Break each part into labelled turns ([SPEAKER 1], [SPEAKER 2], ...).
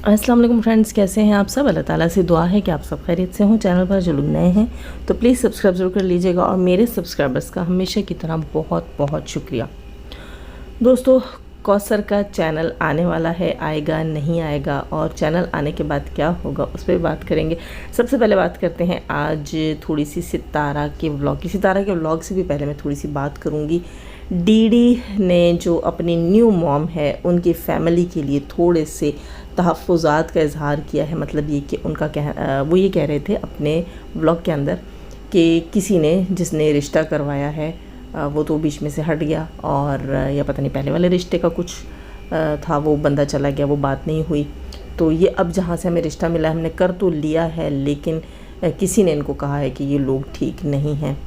[SPEAKER 1] अस्सलाम वालेकुम फ्रेंड्स, कैसे हैं आप सब। अल्लाह ताला से दुआ है कि आप सब खैरियत से हों। चैनल पर जो लोग नए हैं तो प्लीज़ सब्सक्राइब ज़रूर कर लीजिएगा और मेरे सब्सक्राइबर्स का हमेशा की तरह बहुत बहुत शुक्रिया। दोस्तों, कौसर का चैनल आने वाला है, आएगा नहीं आएगा, और चैनल आने के बाद क्या होगा उस पर बात करेंगे। सबसे पहले बात करते हैं आज थोड़ी सी सितारा के व्लॉग की। सितारा के व्लॉग से भी पहले मैं थोड़ी सी बात करूँगी डीडी ने जो अपनी न्यू मॉम है उनकी फ़ैमिली के लिए थोड़े से तहफ़्फ़ुज़ात का इज़हार किया है। मतलब ये कि उनका वो ये कह रहे थे अपने व्लॉग के अंदर कि किसी ने जिसने रिश्ता करवाया है वो तो बीच में से हट गया, और या पता नहीं पहले वाले रिश्ते का कुछ था, वो बंदा चला गया, वो बात नहीं हुई। तो ये अब जहाँ से हमें रिश्ता मिला हमने कर तो लिया है, लेकिन किसी ने इनको कहा है कि ये लोग ठीक नहीं हैं,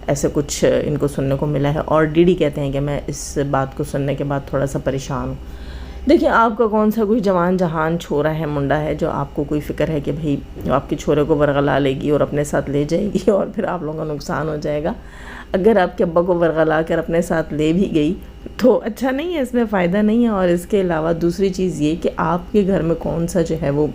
[SPEAKER 1] ऐसे कुछ इनको सुनने को मिला है। और डीडी कहते हैं कि मैं इस बात को सुनने के बाद थोड़ा सा परेशान हूँ। देखिए, आपका कौन सा कोई जवान जहान छोरा है, मुंडा है, जो आपको कोई फ़िक्र है कि भाई आपके छोरे को वरगला लेगी और अपने साथ ले जाएगी और फिर आप लोगों का नुकसान हो जाएगा। अगर आपके अब्बा को वरगला कर अपने साथ ले भी गई तो अच्छा नहीं है, इसमें फ़ायदा नहीं है। और इसके अलावा दूसरी चीज़ ये कि आपके घर में कौन सा जो है वो,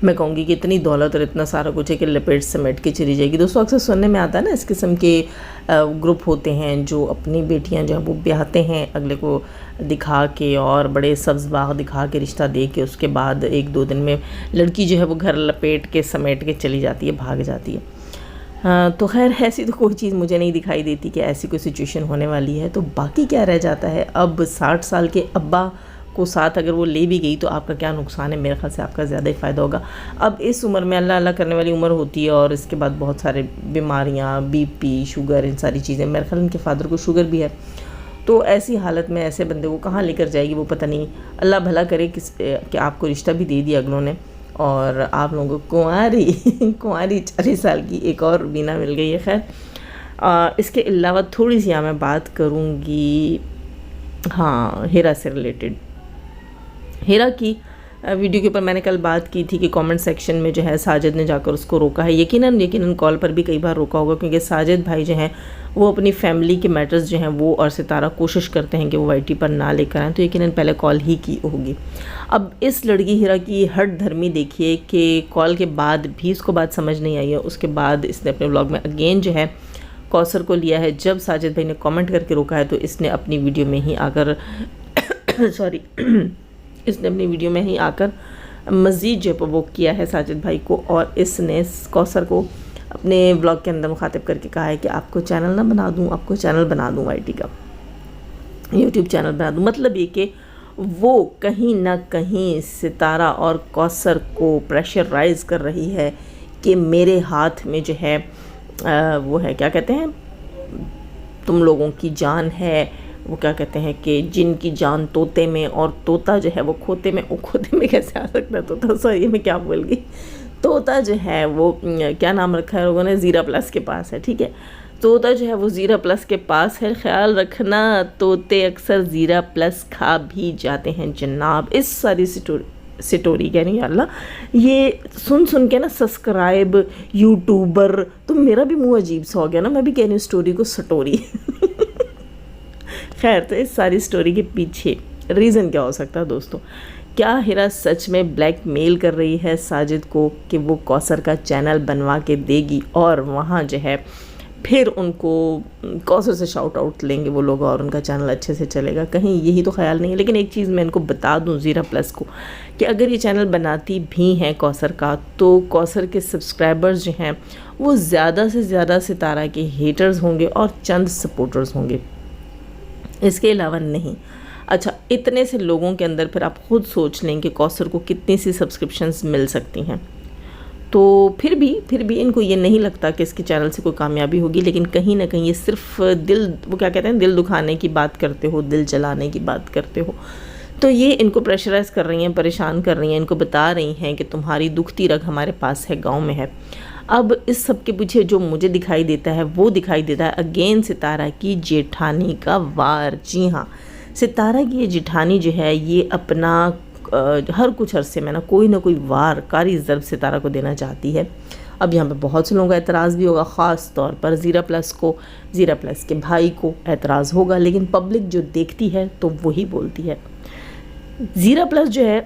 [SPEAKER 1] मैं कहूँगी कि इतनी दौलत और इतना सारा कुछ है कि लपेट समेट के चली जाएगी। दोस्तों, अक्सर सुनने में आता है ना, इस किस्म के ग्रुप होते हैं जो अपनी बेटियां जो है वो ब्याहते हैं अगले को दिखा के, और बड़े सब्ज़ बाग दिखा के रिश्ता दे के उसके बाद 1-2 दिन में लड़की जो है वो घर लपेट के समेट के चली जाती है, भाग जाती है। तो खैर, ऐसी तो कोई चीज़ मुझे नहीं दिखाई देती कि ऐसी कोई सिचुएशन होने वाली है। तो बाकी क्या रह जाता है, अब 60 साल के अब्बा को साथ अगर वो ले भी गई तो आपका क्या नुकसान है। मेरे ख्याल से आपका ज़्यादा ही फ़ायदा होगा। अब इस उम्र में अल्लाह अल्लाह करने वाली उम्र होती है, और इसके बाद बहुत सारे बीमारियाँ, बीपी, शुगर, इन सारी चीज़ें। मेरे ख्याल उनके फादर को शुगर भी है। तो ऐसी हालत में ऐसे बंदे को कहाँ लेकर जाएगी वो पता नहीं। अल्लाह भला करे कि आपको रिश्ता भी दे दिया अगलों ने, और आप लोगों को कुंवारी 40 साल की एक और बीना मिल गई है। खैर, इसके अलावा थोड़ी सी मैं बात करूँगी हाँ हिरा से रिलेटेड। हिरा की वीडियो के ऊपर मैंने कल बात की थी कि कमेंट सेक्शन में जो है साजिद ने जाकर उसको रोका है। यकीनन कॉल पर भी कई बार रोका होगा, क्योंकि साजिद भाई जो हैं वो अपनी फैमिली के मैटर्स जो हैं वो और सितारा कोशिश करते हैं कि वो वाईटी पर ना लेकर आएँ, तो यकीनन पहले कॉल ही की होगी। अब इस लड़की हिरा की हट धर्मी देखिए कि कॉल के बाद भी इसको बात समझ नहीं आई है। उसके बाद इसने अपने व्लॉग में अगेन जो है कौसर को लिया है। जब साजिद भाई ने कमेंट करके रोका है तो इसने अपनी वीडियो में ही आकर इसने अपनी वीडियो में ही आकर मज़ीद जो प्रोवोक किया है साजिद भाई को, और इसने कौसर को अपने व्लॉग के अंदर मुखातिब करके कहा है कि आपको चैनल ना बना दूं, आपको चैनल बना दूं, वाईटी का यूट्यूब चैनल बना दूं। मतलब ये कि वो कहीं ना कहीं सितारा और कौसर को प्रेशराइज़ कर रही है कि मेरे हाथ में जो है वो है, क्या कहते हैं, तुम लोगों की जान है, वो क्या कहते हैं कि जिनकी जान तोते में, और तोता जो है वो खोते में। वो खोते में कैसे आ सकता है तोता, सॉरी मैं क्या बोल गई। तोता जो है वो क्या नाम रखा है लोगों ने, ज़ीरा प्लस के पास है। ठीक है, तोता जो है वो ज़ीरा प्लस के पास है। ख्याल रखना, तोते अक्सर ज़ीरा प्लस खा भी जाते हैं जनाब। इस सारी स्टोरी कह रही है अल्लाह, ये सुन के ना सब्सक्राइब यूट्यूबर, तो मेरा भी मुँह अजीब सा हो गया ना, मैं भी कह रही हूँ स्टोरी को स्टोरी। खैर, तो इस सारी स्टोरी के पीछे रीज़न क्या हो सकता है दोस्तों? क्या हिरा सच में ब्लैकमेल कर रही है साजिद को कि वो कौसर का चैनल बनवा के देगी, और वहाँ जो है फिर उनको कौसर से शाउट आउट लेंगे वो लोग और उनका चैनल अच्छे से चलेगा? कहीं यही तो ख्याल नहीं है। लेकिन एक चीज़ मैं इनको बता दूं ज़ीरा प्लस को, कि अगर ये चैनल बनाती भी हैं कौसर का, तो कौसर के सब्सक्राइबर्स जो हैं वो ज़्यादा से ज़्यादा सितारा के हेटर्स होंगे और चंद सपोर्टर्स होंगे, इसके अलावा नहीं। अच्छा, इतने से लोगों के अंदर फिर आप खुद सोच लें कि कौसर को कितनी सी सब्सक्रिप्शंस मिल सकती हैं। तो फिर भी इनको ये नहीं लगता कि इसके चैनल से कोई कामयाबी होगी। लेकिन कहीं ना कहीं ये सिर्फ दिल, वो क्या कहते हैं, दिल दुखाने की बात करते हो, दिल जलाने की बात करते हो। तो ये इनको प्रेशराइज कर रही हैं, परेशान कर रही हैं, इनको बता रही हैं कि तुम्हारी दुखती रग हमारे पास है, गाँव में है। अब इस सब के पीछे जो मुझे दिखाई देता है वो दिखाई देता है अगेन सितारा की जेठानी का वार। जी हाँ, सितारा की ये जेठानी जो है ये अपना हर कुछ अरसे में ना कोई वार कारी ज़र्ब सितारा को देना चाहती है। अब यहाँ पे बहुत से लोगों का एतराज़ भी होगा, ख़ास तौर पर ज़ीरा प्लस के भाई को एतराज़ होगा, लेकिन पब्लिक जो देखती है तो वही बोलती है। ज़ीरा प्लस जो है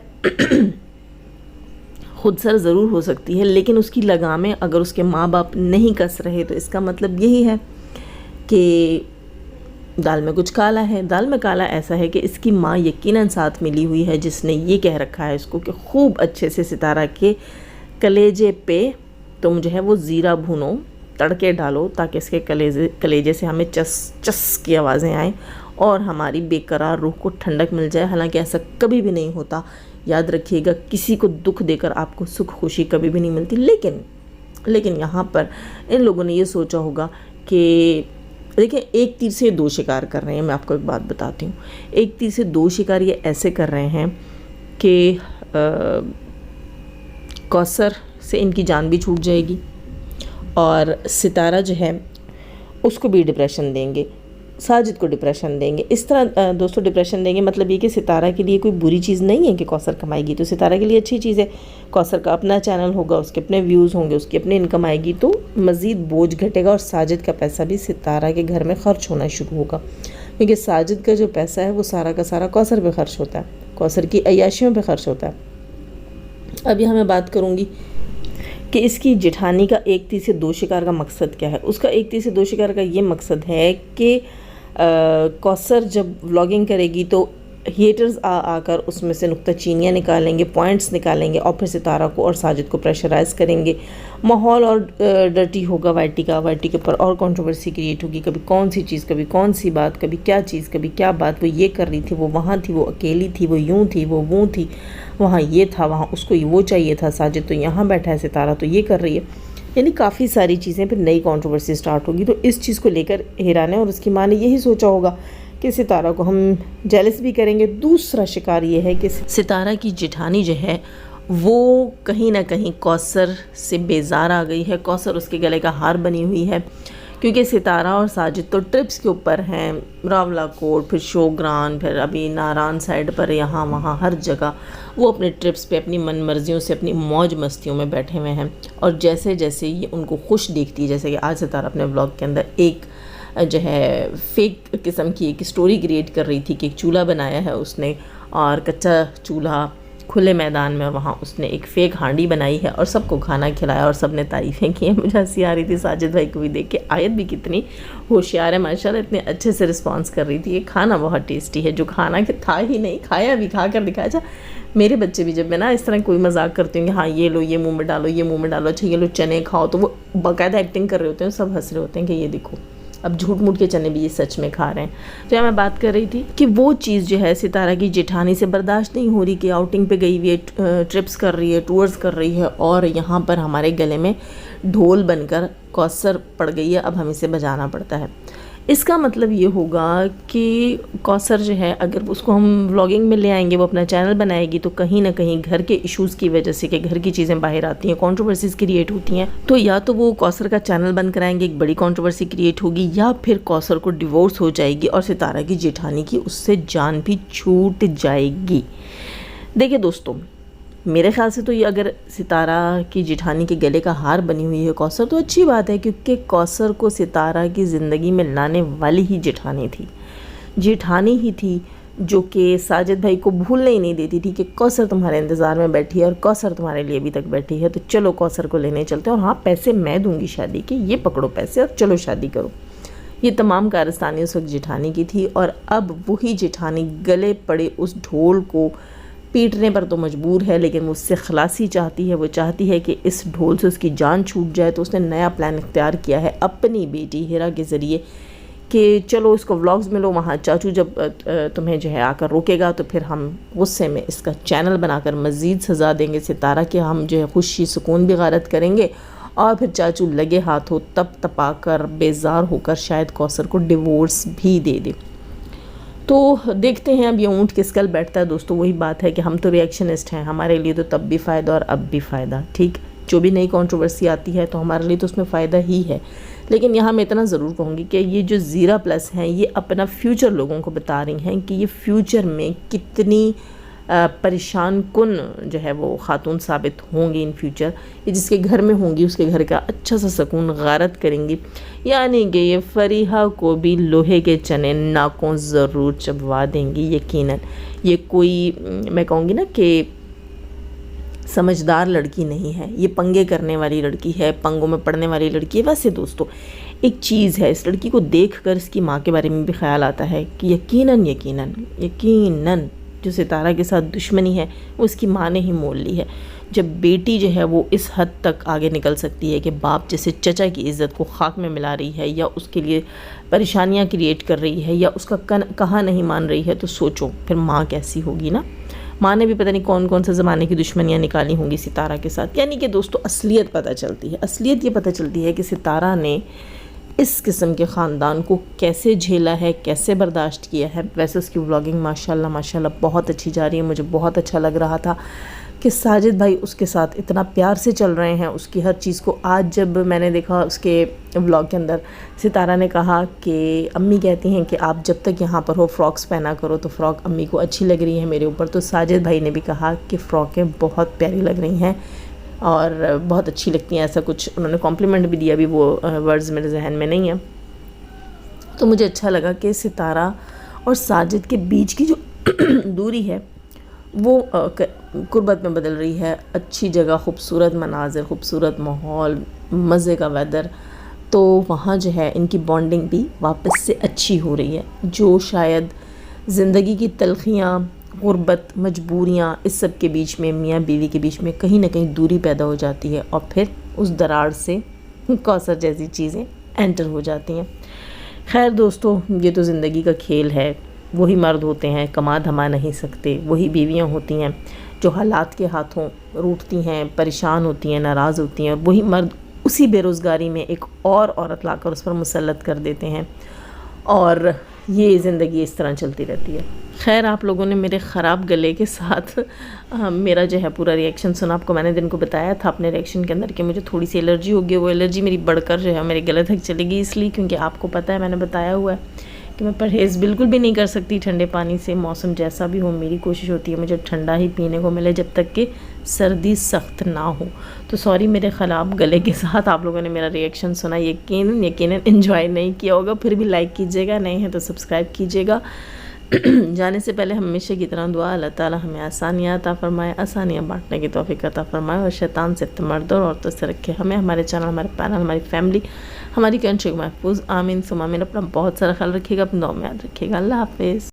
[SPEAKER 1] खुदसर ज़रूर हो सकती है, लेकिन उसकी लगामें अगर उसके माँ बाप नहीं कस रहे तो इसका मतलब यही है कि दाल में कुछ काला है। दाल में काला ऐसा है कि इसकी माँ यकीनन साथ मिली हुई है, जिसने ये कह रखा है इसको कि खूब अच्छे से सितारा के कलेजे पे तुम जो है वो ज़ीरा भूनो, तड़के डालो, ताकि इसके कलेजे से हमें चस चस की आवाज़ें आएँ और हमारी बेकरार रूह को ठंडक मिल जाए। हालांकि ऐसा कभी भी नहीं होता, याद रखिएगा, किसी को दुख देकर आपको सुख खुशी कभी भी नहीं मिलती। लेकिन यहाँ पर इन लोगों ने ये सोचा होगा कि देखिए, एक तीर से दो शिकार कर रहे हैं। मैं आपको एक बात बताती हूँ, एक तीर से दो शिकार ये ऐसे कर रहे हैं कि कौसर से इनकी जान भी छूट जाएगी और सितारा जो है उसको भी डिप्रेशन देंगे, साजिद को डिप्रेशन देंगे। इस तरह दोस्तों डिप्रेशन देंगे, मतलब ये कि सितारा के लिए कोई बुरी चीज़ नहीं है कि कौसर कमाएगी, तो सितारा के लिए अच्छी चीज़ है। कौसर का अपना चैनल होगा, उसके अपने व्यूज़ होंगे, उसकी अपनी इनकम आएगी, तो मज़ीद बोझ घटेगा और साजिद का पैसा भी सितारा के घर में ख़र्च होना शुरू होगा, क्योंकि साजिद का जो पैसा है वो सारा का सारा कौसर पे ख़र्च होता है, कौसर की अय्याशियों पे ख़र्च होता है। अब यहाँ मैं बात करूँगी कि इसकी जेठानी का एक तीर से दो शिकार का मकसद क्या है। उसका एक तीर से दो शिकार का ये मकसद है कि कौसर जब व्लॉगिंग करेगी तो हेटर्स आकर उसमें से नुक्ताचीनियाँ निकालेंगे, पॉइंट्स निकालेंगे और फिर सितारा को और साजिद को प्रेशराइज़ करेंगे। माहौल और डर्टी होगा वाईटी के ऊपर, और कंट्रोवर्सी क्रिएट होगी। कभी कौन सी चीज़, कभी कौन सी बात, कभी क्या चीज़, कभी क्या बात, वो ये कर रही थी, वो वहाँ थी, वो अकेली थी, वो यूँ थी, वो थी, वहाँ ये था, वहाँ उसको वो चाहिए था, साजिद तो यहाँ बैठा है, सितारा तो ये कर रही है। यानी काफ़ी सारी चीज़ें, फिर नई कंट्रोवर्सी स्टार्ट होगी। तो इस चीज़ को लेकर हीरा ने और उसकी माँ ने यही सोचा होगा कि सितारा को हम जेलस भी करेंगे। दूसरा शिकार ये है कि सितारा की जेठानी जो है वो कहीं ना कहीं कौसर से बेजार आ गई है। कौसर उसके गले का हार बनी हुई है, क्योंकि सितारा और साजिद तो ट्रिप्स के ऊपर हैं, रावला कोट, फिर शोग्रान, फिर अभी नारान साइड पर, यहाँ वहाँ हर जगह वो अपने ट्रिप्स पे अपनी मन मर्जियों से, अपनी मौज मस्तियों में बैठे हुए हैं। और जैसे जैसे ये उनको खुश देखती है, जैसे कि आज सितारा अपने व्लॉग के अंदर एक जो है फेक किस्म की एक स्टोरी क्रिएट कर रही थी कि एक चूल्हा बनाया है उसने, और कच्चा चूल्हा खुले मैदान में, और वहाँ उसने एक फ़ेक हांडी बनाई है और सबको खाना खिलाया और सब ने तारीफ़ें की हैं। मुझे हंसी आ रही थी साजिद भाई को भी देख के। आयत भी कितनी होशियार है माशाल्लाह, इतने अच्छे से रिस्पॉन्स कर रही थी। ये खाना बहुत टेस्टी है, जो खाना के था ही नहीं, खाया भी, खा कर दिखाया। अच्छा, मेरे बच्चे भी जब मैं ना इस तरह कोई मजाक करती हूँ कि हाँ ये लो, ये मुँह में डालो, ये मुँह में डालो, अच्छा ये लो चने खाओ, तो वो बाकायदा एक्टिंग कर रहे होते हैं, सब हंस रहे होते हैं कि ये देखो अब झूठ मूठ के चने भी ये सच में खा रहे हैं। तो मैं बात कर रही थी कि वो चीज़ जो है सितारा की जेठानी से बर्दाश्त नहीं हो रही कि आउटिंग पे गई हुई है, ट्रिप्स कर रही है, टूर्स कर रही है, और यहाँ पर हमारे गले में ढोल बनकर कौसर पड़ गई है, अब हमें इसे बजाना पड़ता है। इसका मतलब ये होगा कि कौसर जो है, अगर उसको हम व्लॉगिंग में ले आएंगे, वो अपना चैनल बनाएगी, तो कहीं ना कहीं घर के इश्यूज़ की वजह से, कि घर की चीज़ें बाहर आती हैं, कंट्रोवर्सीज क्रिएट होती हैं, तो या तो वो कौसर का चैनल बंद कराएंगे, एक बड़ी कंट्रोवर्सी क्रिएट होगी, या फिर कौसर को डिवोर्स हो जाएगी और सितारा की जेठानी की उससे जान भी छूट जाएगी। देखिए दोस्तों, मेरे ख्याल से तो ये अगर सितारा की जेठानी के गले का हार बनी हुई है कौसर, तो अच्छी बात है, क्योंकि कौसर को सितारा की ज़िंदगी में लाने वाली ही जेठानी थी। जेठानी ही थी जो कि साजिद भाई को भूलने ही नहीं देती थी कि कौसर तुम्हारे इंतज़ार में बैठी है और कौसर तुम्हारे लिए अभी तक बैठी है, तो चलो कौसर को लेने चलते हैं, और हाँ पैसे मैं दूंगी शादी के, ये पकड़ो पैसे और चलो शादी करो। ये तमाम कारस्तानी उस वक्त जेठानी की थी, और अब वही जेठानी गले पड़े उस ढोल को पीटने पर तो मजबूर है, लेकिन वो उससे खलासी चाहती है। वो चाहती है कि इस ढोल से उसकी जान छूट जाए, तो उसने नया प्लान इख्तियार किया है अपनी बेटी हिरा के ज़रिए कि चलो इसको व्लॉग्स में लो, वहाँ चाचू जब तुम्हें जो है आकर रोकेगा तो फिर हम गुस्से में इसका चैनल बनाकर मज़ीद सज़ा देंगे सितारा के, हम जो है खुशी सुकून भी गारत करेंगे, और फिर चाचू लगे हाथों तप तपा कर बेजार होकर शायद कौसर को डिवोर्स भी दे दे। तो देखते हैं अब ये ऊँट किस कल बैठता है। दोस्तों वही बात है कि हम तो रिएक्शनिस्ट हैं, हमारे लिए तो तब भी फ़ायदा और अब भी फ़ायदा, ठीक, जो भी नई कंट्रोवर्सी आती है तो हमारे लिए तो उसमें फ़ायदा ही है। लेकिन यहाँ मैं इतना ज़रूर कहूँगी कि ये जो ज़ीरा प्लस हैं, ये अपना फ्यूचर लोगों को बता रही हैं कि ये फ्यूचर में कितनी परेशान कुन जो है वो ख़ातून साबित होंगी इन फ्यूचर। ये जिसके घर में होंगी उसके घर का अच्छा सा सुकून गारत करेंगी, यानी कि ये फरीहा को भी लोहे के चने नाकों ज़रूर चबवा देंगी यकीनन। ये कोई मैं कहूँगी ना कि समझदार लड़की नहीं है, ये पंगे करने वाली लड़की है, पंगों में पड़ने वाली लड़की है। वैसे दोस्तों एक चीज़ है, इस लड़की को देखकर इसकी माँ के बारे में भी ख्याल आता है कि यकीनन यकीनन यकीनन जो सितारा के साथ दुश्मनी है वो इसकी माँ ने ही मोल ली है। जब बेटी जो है वो इस हद तक आगे निकल सकती है कि बाप जैसे चचा की इज़्ज़त को खाक में मिला रही है या उसके लिए परेशानियाँ क्रिएट कर रही है या उसका कहा नहीं मान रही है, तो सोचो फिर माँ कैसी होगी ना। माँ ने भी पता नहीं कौन कौन से ज़माने की दुश्मनियाँ निकाली होंगी सितारा के साथ। यानी कि दोस्तों असलियत पता चलती है, असलियत ये पता चलती है कि सितारा ने इस किस्म के ख़ानदान को कैसे झेला है, कैसे बर्दाश्त किया है। वैसे उसकी व्लॉगिंग माशाल्लाह माशाल्लाह बहुत अच्छी जा रही है। मुझे बहुत अच्छा लग रहा था कि साजिद भाई उसके साथ इतना प्यार से चल रहे हैं, उसकी हर चीज़ को। आज जब मैंने देखा उसके व्लॉग के अंदर, सितारा ने कहा कि अम्मी कहती हैं कि आप जब तक यहाँ पर हो फ़्रॉक्स पहना करो, तो फ़्रॉक अम्मी को अच्छी लग रही है मेरे ऊपर। तो साजिद भाई ने भी कहा कि फ़्रॉकें बहुत प्यारी लग रही हैं और बहुत अच्छी लगती हैं, ऐसा कुछ उन्होंने कॉम्प्लीमेंट भी दिया। अभी वो वर्ड्स मेरे जहन में नहीं है। तो मुझे अच्छा लगा कि सितारा और साजिद के बीच की जो दूरी है वो कुर्बत में बदल रही है। अच्छी जगह, खूबसूरत मनाज़िर, खूबसूरत माहौल, मज़े का वेदर, तो वहाँ जो है इनकी बॉन्डिंग भी वापस से अच्छी हो रही है। जो शायद ज़िंदगी की तलखियाँ, गुर्बत, मजबूरियाँ, इस सब के बीच में, मियाँ बीवी के बीच में कहीं ना कहीं दूरी पैदा हो जाती है और फिर उस दरार से कौसर जैसी चीज़ें एंटर हो जाती हैं। खैर दोस्तों, ये तो ज़िंदगी का खेल है। वही मर्द होते हैं कमा धमा नहीं सकते, वही बीवियां होती हैं जो हालात के हाथों रूठती हैं, परेशान होती हैं, नाराज़ होती हैं। वही मर्द उसी बेरोज़गारी में एक और औरत लाकर उस पर मुसल्लत कर देते हैं और ये ज़िंदगी इस तरह चलती रहती है। खैर, आप लोगों ने मेरे ख़राब गले के साथ मेरा जो है पूरा रिएक्शन सुना। आपको मैंने दिन को बताया था अपने रिएक्शन के अंदर कि मुझे थोड़ी सी एलर्जी हो गई। वो एलर्जी मेरी बढ़कर जो है मेरे गले तक चली गई, इसलिए क्योंकि आपको पता है, मैंने बताया हुआ है कि मैं परहेज़ बिल्कुल भी नहीं कर सकती ठंडे पानी से। मौसम जैसा भी हो, मेरी कोशिश होती है मुझे ठंडा ही पीने को मिले जब तक कि सर्दी सख्त ना हो। तो सॉरी, मेरे ख़राब गले के साथ आप लोगों ने मेरा रिएक्शन सुना। यकीनन एंजॉय नहीं किया होगा। फिर भी लाइक कीजिएगा, नहीं है तो सब्सक्राइब कीजिएगा। जाने से पहले हमेशा की तरह दुआ, अल्लाह ताला हमें आसानियाँ अता फ़रमाए, आसानियाँ बांटने की तौफ़ीक अता फ़रमाए और शैतान से मर्दों और औरतों से रखे हमें, हमारे चैनल, हमारे पैनल, हमारी फैमिली, हमारी कंट्री को महफूज। आमीन सुमा आमीन। अपना बहुत सारा ख्याल रखिएगा, अपनी दुआ में याद रखिएगा। अल्लाह हाफ़िज़।